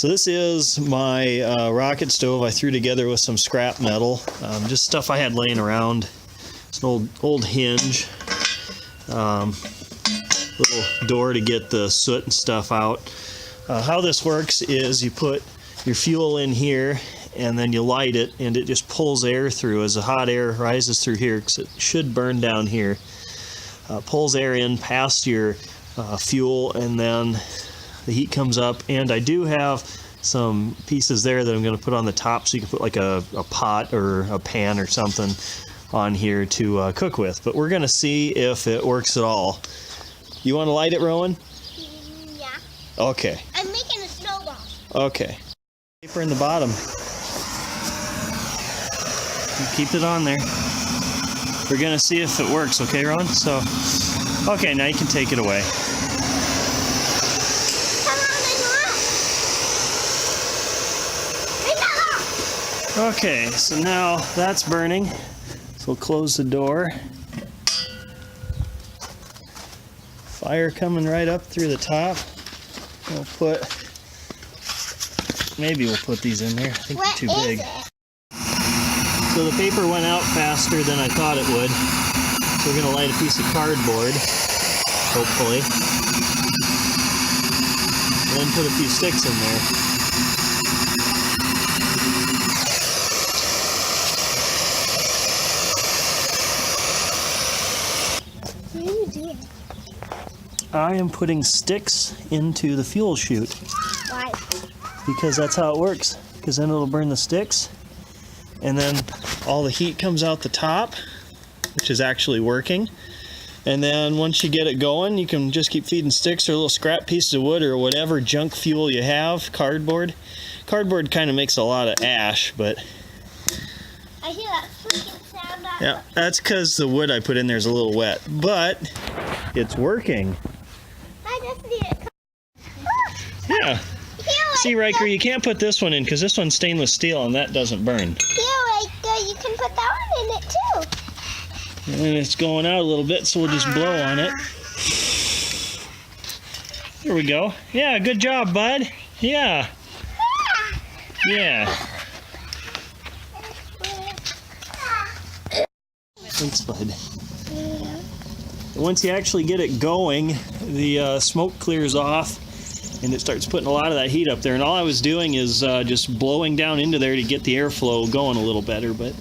So this is my rocket stove I threw together with some scrap metal, just stuff I had laying around. It's an old hinge, little door to get the soot and stuff out. How this works is you put your fuel in here and then you light it, and it just pulls air through as the hot air rises through here, because it should burn down here. Pulls air in past your fuel, and then the heat comes up. And I do have some pieces there that I'm going to put on the top, so you can put like a pot or a pan or something on here to cook with. But we're going to see if it works at all. You want to light it, Rowan? Yeah. Okay. I'm making a snowball. Okay. Paper in the bottom. Keep it on there. We're going to see if it works, okay, Ron? So, okay, now you can take it away. Okay, so now that's burning. So we'll close the door. Fire coming right up through the top. We'll put, maybe we'll put these in there. I think they're too big. So the paper went out faster than I thought it would. So we're going to light a piece of cardboard, hopefully. And then put a few sticks in there. What are you doing? I am putting sticks into the fuel chute. Why? Because that's how it works. Because then it'll burn the sticks. And then all the heat comes out the top, which is actually working. And then once you get it going, you can just keep feeding sticks or little scrap pieces of wood or whatever junk fuel you have, cardboard. Cardboard kind of makes a lot of ash, but... I hear that freaking sound. Yeah, that's because the wood I put in there is a little wet, but it's working. I just need it. Yeah. See, Riker, you can't put this one in because this one's stainless steel and that doesn't burn. You can put that one in it too. And it's going out a little bit, so we'll just blow on it. There we go. Yeah, good job, bud. Yeah. Yeah. Thanks, bud. Once you actually get it going, the smoke clears off and it starts putting a lot of that heat up there. And all I was doing is just blowing down into there to get the airflow going a little better. But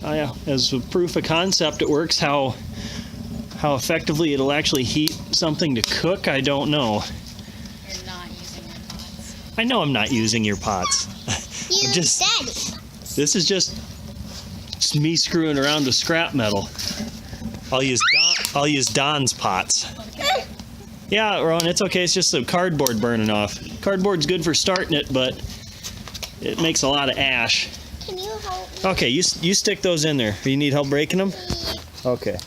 yeah, as a proof of concept, it works. How effectively it'll actually heat something to cook, I don't know. You're not using your pots. I know I'm not using your pots. This is just me screwing around with scrap metal. I'll use Don's pots. Yeah, Ron, it's okay. It's just the cardboard burning off. Cardboard's good for starting it, but it makes a lot of ash. Can you help me? Okay, you stick those in there. You need help breaking them? Okay.